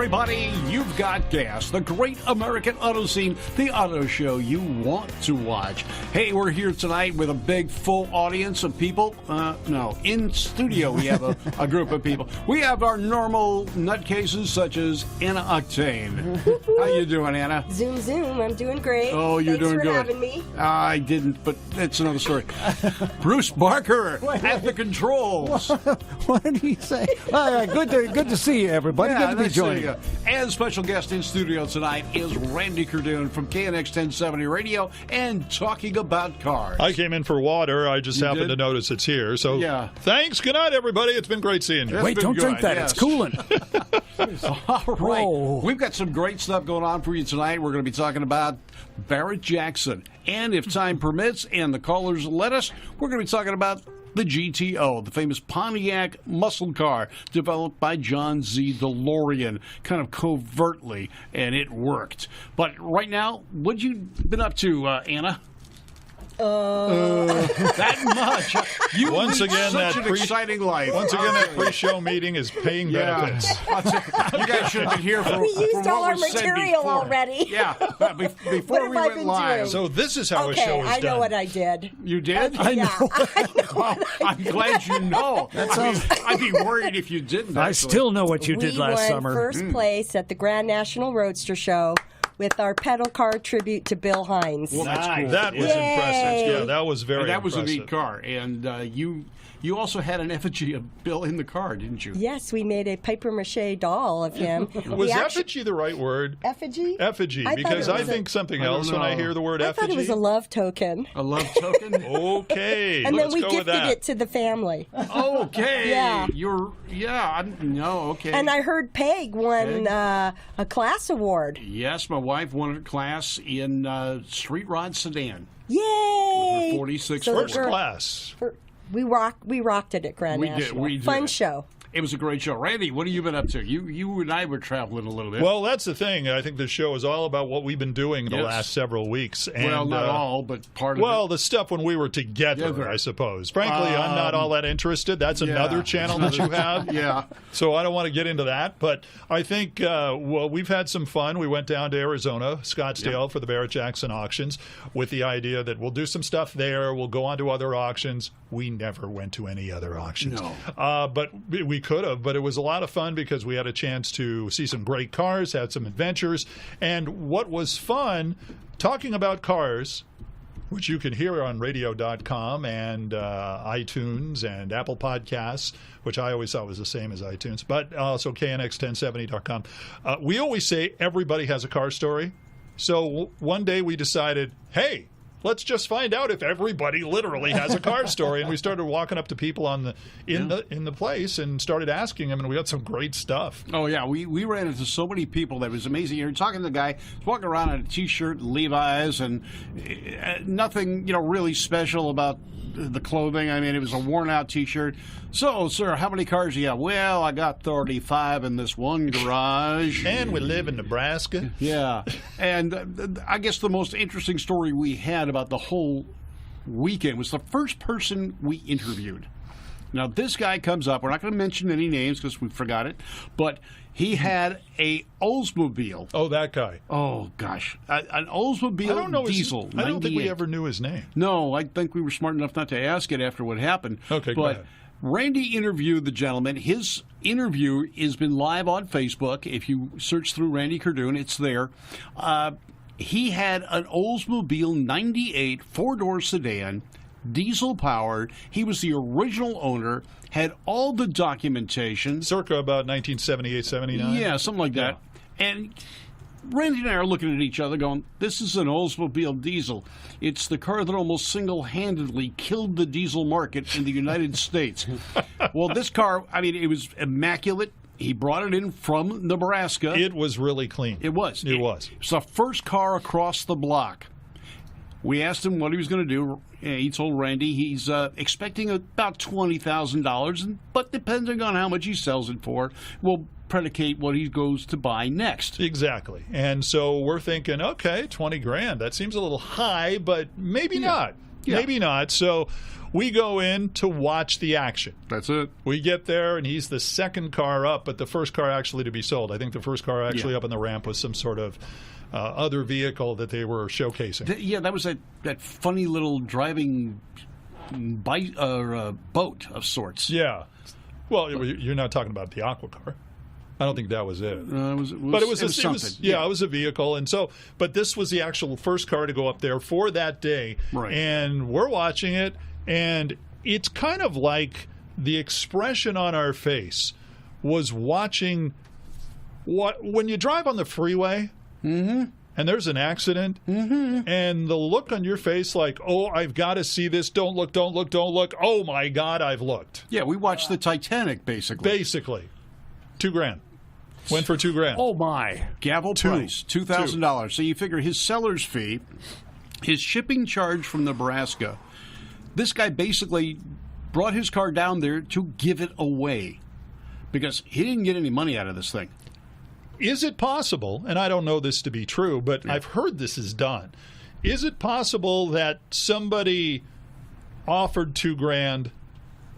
everybody. You've got gas, the great American auto scene, the auto show you want to watch. Hey, we're here tonight with a big, full audience of people. No, in studio we have a group of people. We have our normal nutcases such as Anna Octane. How you doing, Anna? Zoom, zoom. I'm doing great. Oh, you're doing good. Thanks for having me. I didn't, but that's another story. Bruce Barker at the controls. What did he say? Good to see you, everybody. Yeah, good to be joining you. And special guest in studio tonight is Randy Kerdoon from KNX1070 Radio and Talking About Cars. I came in for water. I just happened to notice it's here. So thanks. Good night, everybody. It's been great seeing you. Wait, don't drink that. Yes. It's cooling. All right. Whoa. We've got some great stuff going on for you tonight. We're going to be talking about Barrett-Jackson. And if time permits and the callers let us, we're going to be talking about the GTO, the famous Pontiac muscle car developed by John Z. DeLorean, kind of covertly, and it worked. But right now, what you been up to, Anna? That much. You once again, such that an exciting life. Once again, that pre-show meeting is paying benefits. You guys should have been here for. We used all our material already. Yeah, before we went live. Doing? So this is how a show is done. I know what I did. You did? I know. Well, I'm glad you know. I'd be worried if you didn't. I still know what you did last summer. We won first place at the Grand National Roadster Show with our pedal car tribute to Bill Hines. Well, that's cool. That was impressive. Yeah, that was very That was impressive. a neat car. And you also had an effigy of Bill in the car, didn't you? Yes, we made a papier-mâché doll of him. Was effigy the right word? Effigy? Effigy, because I think something else when I hear the word effigy. I thought it was a love token. A love token? Okay, and let's then we go gifted with that. it to the family. Okay. Yeah. Okay. And I heard Peg won a class award. Yes, my wife won a class in street rod sedan. Yay! With her 46 First class. We rocked it at Grand National. We did. Fun show. It was a great show. Randy, what have you been up to? You and I were traveling a little bit. Well, that's the thing. I think the show is all about what we've been doing the last several weeks. And, well, not all, but part of it. Well, the stuff when we were together, I suppose. Frankly, I'm not all that interested. That's another channel that you have. Yeah. So I don't want to get into that. But I think, we've had some fun. We went down to Arizona, Scottsdale, for the Barrett-Jackson auctions with the idea that we'll do some stuff there. We'll go on to other auctions. We never went to any other auctions. No. But we could have. But it was a lot of fun because we had a chance to see some great cars, had some adventures. And what was fun, talking about cars, which you can hear on radio.com and iTunes and Apple Podcasts, which I always thought was the same as iTunes, but also KNX1070.com. We always say everybody has a car story. So one day we decided, hey, let's just find out if everybody literally has a car story. And we started walking up to people in the place and started asking them, and we got some great stuff. Oh, yeah. We ran into so many people that was amazing. You're talking to the guy walking around in a T-shirt, Levi's, and nothing, really special about the clothing. I mean, it was a worn-out T-shirt. So, sir, how many cars do you have? Well, I got 35 in this one garage. And we live in Nebraska. Yeah. And I guess the most interesting story we had about the whole weekend was the first person we interviewed. Now, this guy comes up. We're not going to mention any names because we forgot it. But he had a Oldsmobile. Oh, that guy. Oh, gosh. An Oldsmobile diesel. I don't think we ever knew his name. No, I think we were smart enough not to ask it after what happened. Okay, go ahead. Randy interviewed the gentleman. His interview has been live on Facebook. If you search through Randy Kerdoon, it's there. He had an Oldsmobile 98 four-door sedan, diesel-powered. He was the original owner, had all the documentation. Circa about 1978, 79? Yeah, something like that. And Randy and I are looking at each other going, this is an Oldsmobile diesel. It's the car that almost single-handedly killed the diesel market in the United States. Well, this car, I mean, it was immaculate. He brought it in from Nebraska. It was really clean. It was. It was. It's the first car across the block. We asked him what he was going to do. He told Randy he's expecting about $20,000, but depending on how much he sells it for, will predicate what he goes to buy next. Exactly. And so we're thinking, okay, $20,000. That seems a little high, but maybe not. Yeah. maybe not. So we go in to watch the action. That's it. We get there, and he's the second car up, but the first car actually to be sold. I think the first car actually up on the ramp was some sort of other vehicle that they were showcasing. That was that funny little driving boat of sorts. Yeah. Well, you're not talking about the aqua car. I don't think that was it. It was something. It was a vehicle, and so. But this was the actual first car to go up there for that day, right. And we're watching it, and it's kind of like the expression on our face was watching when you drive on the freeway, and there's an accident, and the look on your face, like, oh, I've got to see this. Don't look, don't look, don't look. Oh my God, I've looked. Yeah, we watched the Titanic, basically. Basically, $2,000. Went for $2,000. Oh my! Gavel price, $2,000. So you figure his seller's fee, his shipping charge from Nebraska. This guy basically brought his car down there to give it away because he didn't get any money out of this thing. Is it possible, and I don't know this to be true, but I've heard this is done. Is it possible that somebody offered $2,000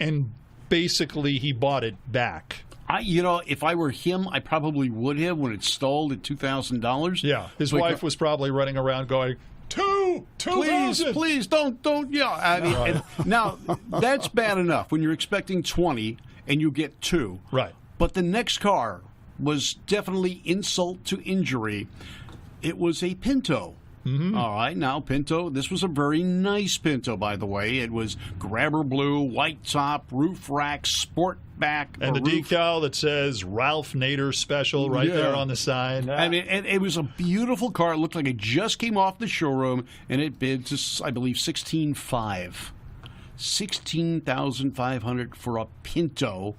and basically he bought it back? If I were him, I probably would have when it stalled at $2,000. Yeah, his wife was probably running around going, Please, don't. Yeah, I mean, and now that's bad enough when you're expecting 20 and you get 2. Right. But the next car was definitely insult to injury. It was a Pinto. All right, now Pinto, this was a very nice Pinto, by the way. It was grabber blue, white top, roof rack, sport back. And the decal that says Ralph Nader Special right there on the side. I mean, and it was a beautiful car. It looked like it just came off the showroom, and it bid to, I believe, $16,500. $16,500 for a Pinto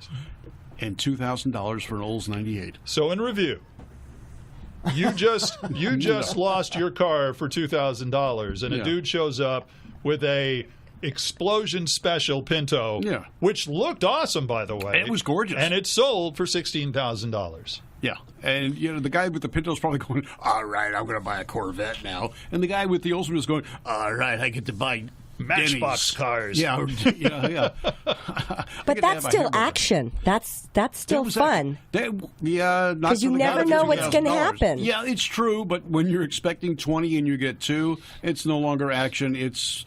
and $2,000 for an Olds 98. So in review, you just lost your car for $2,000, and a dude shows up with a Explosion Special Pinto, which looked awesome, by the way. It was gorgeous, and it sold for $16,000. Yeah, and the guy with the Pinto is probably going, "All right, I'm going to buy a Corvette now," and the guy with the Oldsmobile is going, "All right, I get to buy Matchbox cars." Yeah. But that's still action. That's still fun. Because you never know what's going to happen. Yeah, it's true. But when you're expecting 20 and you get 2, it's no longer action. It's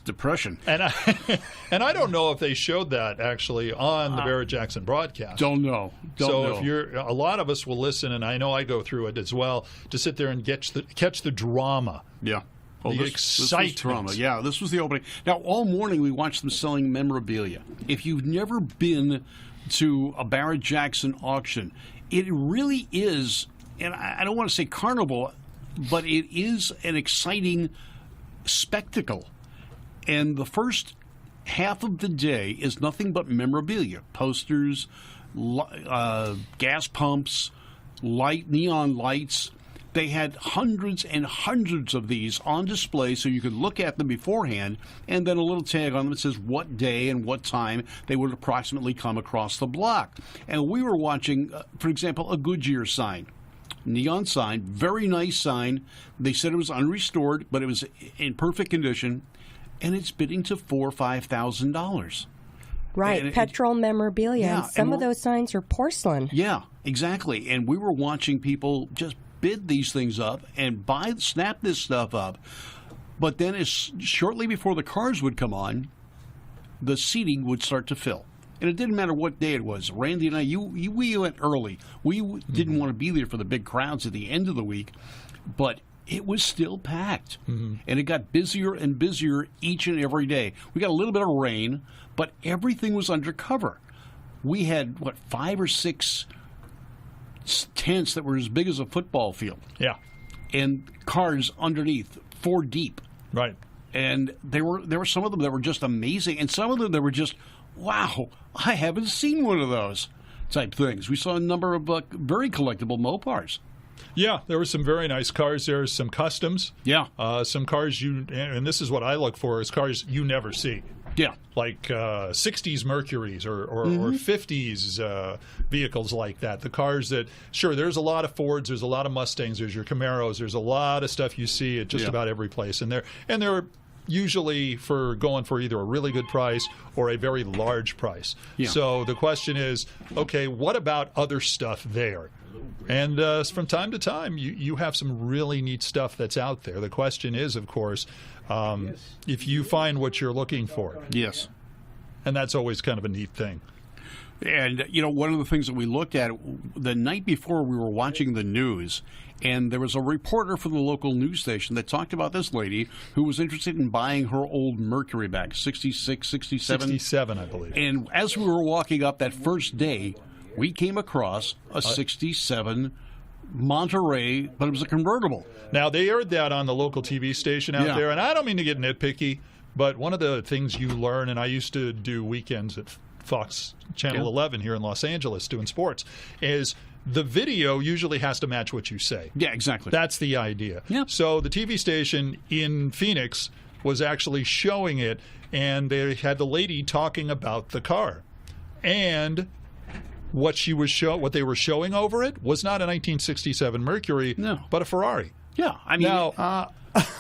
depression. And I don't know if they showed that actually on the Barrett-Jackson broadcast. Don't know. So if a lot of us will listen, and I know I go through it as well, to sit there and catch the drama. Yeah. The excitement. This was drama. Yeah, this was the opening. Now, all morning we watched them selling memorabilia. If you've never been to a Barrett-Jackson auction, it really is, and I don't want to say carnival, but it is an exciting spectacle. And the first half of the day is nothing but memorabilia, posters, gas pumps, neon lights. They had hundreds and hundreds of these on display so you could look at them beforehand, and then a little tag on them that says what day and what time they would approximately come across the block. And we were watching, for example, a Goodyear sign. Neon sign, very nice sign. They said it was unrestored, but it was in perfect condition, and it's bidding to $4,000 or $5,000. Right, petrol memorabilia. Yeah, and some of those signs are porcelain. Yeah, exactly. And we were watching people just bid these things up and snap this stuff up. But then shortly before the cars would come on, the seating would start to fill. And it didn't matter what day it was. Randy and I, we went early. We didn't want to be there for the big crowds at the end of the week, but it was still packed. And it got busier and busier each and every day. We got a little bit of rain, but everything was under cover. We had, 5 or 6 tents that were as big as a football field. Yeah. And cars underneath, 4 deep. Right. And there were some of them that were just amazing, and some of them that were just, wow, I haven't seen one of those type things. We saw a number of very collectible Mopars. Yeah, there were some very nice cars there, some customs. Yeah. Some cars and this is what I look for, is cars you never see. Yeah. Like 60s Mercuries or 50s vehicles like that. The cars that, sure, there's a lot of Fords, there's a lot of Mustangs, there's your Camaros, there's a lot of stuff you see at just about every place. And they're usually for going for either a really good price or a very large price. Yeah. So the question is, okay, what about other stuff there? And from time to time, you have some really neat stuff that's out there. The question is, of course, if you find what you're looking for. Yes. And that's always kind of a neat thing. And, one of the things that we looked at the night before, we were watching the news, and there was a reporter from the local news station that talked about this lady who was interested in buying her old Mercury back, 66, 67. 67, I believe. And as we were walking up that first day, we came across a 67 Monterey, but it was a convertible. Now, they aired that on the local TV station out there, and I don't mean to get nitpicky, but one of the things you learn, and I used to do weekends at Fox Channel 11 here in Los Angeles doing sports, is the video usually has to match what you say. Yeah, exactly. That's the idea. Yeah. So the TV station in Phoenix was actually showing it, and they had the lady talking about the car. And what they were showing over it was not a 1967 Mercury, but a Ferrari. Yeah, I mean...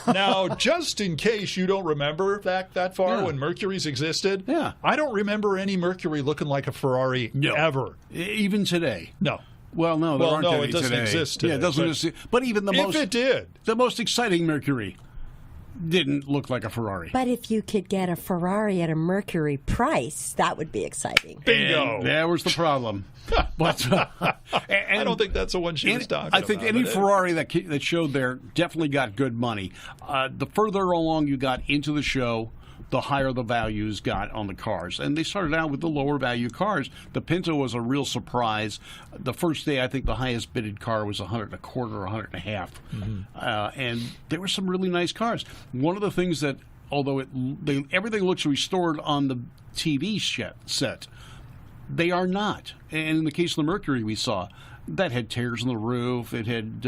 Now, just in case you don't remember that far when Mercuries existed, I don't remember any Mercury looking like a Ferrari ever. Even today. No. Well, no, there aren't any it doesn't today. exist today. Yeah, it doesn't exist. But even if it did, the most exciting Mercury didn't look like a Ferrari. But if you could get a Ferrari at a Mercury price, that would be exciting. Bingo! And there was the problem. But I don't think that's the one she was talking about. I think any Ferrari that showed there definitely got good money. The further along you got into the show, the higher the values got on the cars. And they started out with the lower value cars. The Pinto was a real surprise. The first day, I think the highest bidded car was $125 or $150. And there were some really nice cars. One of the things that, although everything looks restored on the TV set, they are not. And in the case of the Mercury we saw, that had tears in the roof. It had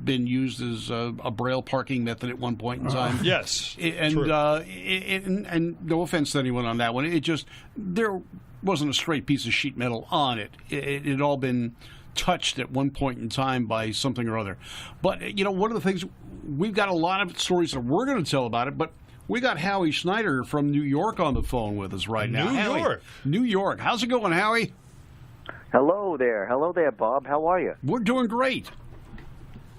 been used as a braille parking method at one point in time. Yes, and true. And no offense to anyone on that one. It just, there wasn't a straight piece of sheet metal on it. It had all been touched at one point in time by something or other. But, one of the things, we've got a lot of stories that we're going to tell about it, but we got Howie Schneider from New York on the phone with us right now. New York. How's it going, Howie? Hello there, Bob. How are you? We're doing great.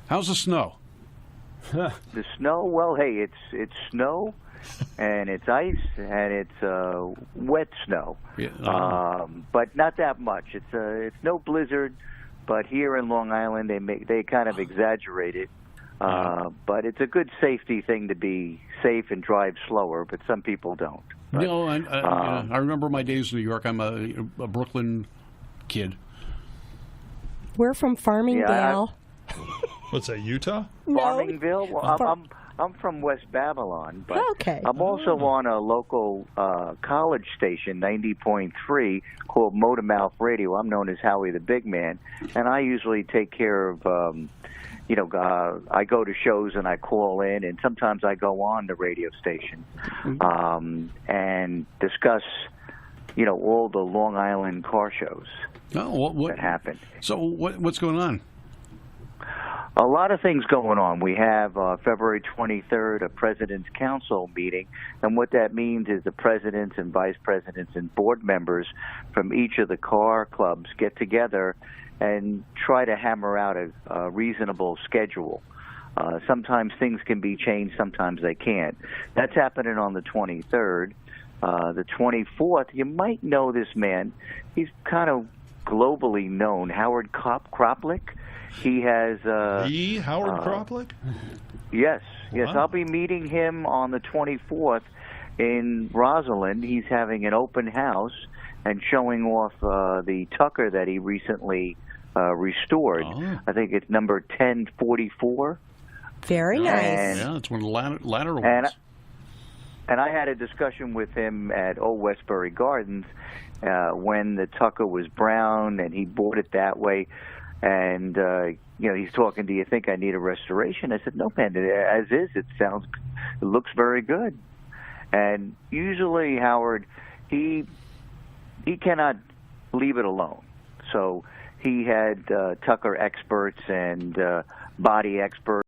How's the snow? The snow? Well, hey, it's snow, and it's ice, and it's wet snow. Yeah, but not that much. It's no blizzard, but here in Long Island they kind of exaggerate it. But it's a good safety thing to be safe and drive slower, but some people don't. Right? I remember my days in New York. I'm a Brooklyn kid. We're from Farmingdale. What's that, Utah? No. Farmingdale? Well, I'm from West Babylon, but okay. I'm also on a local college station, 90.3, called Motormouth Radio. I'm known as Howie the Big Man, and I usually take care of, I go to shows and I call in, and sometimes I go on the radio station and discuss, all the Long Island car shows that happen. So what's going on? A lot of things going on. We have February 23rd, a President's Council meeting, and what that means is the presidents and vice presidents and board members from each of the car clubs get together and try to hammer out a reasonable schedule. Sometimes things can be changed, sometimes they can't. That's happening on the 23rd. The 24th, you might know this man. He's kind of globally known, Howard Kroplik. He has... Howard Kroplik? Yes. Wow. I'll be meeting him on the 24th in Rosalind. He's having an open house and showing off the Tucker that he recently restored. I think it's number 1044. Very nice. Yeah, it's one of the lateral ones. And I had a discussion with him at Old Westbury Gardens when the Tucker was brown, and he bought it that way. And, he's talking, do you think I need a restoration? I said, no, man, as is, it looks very good. And usually, Howard, he cannot leave it alone. So he had Tucker experts and body experts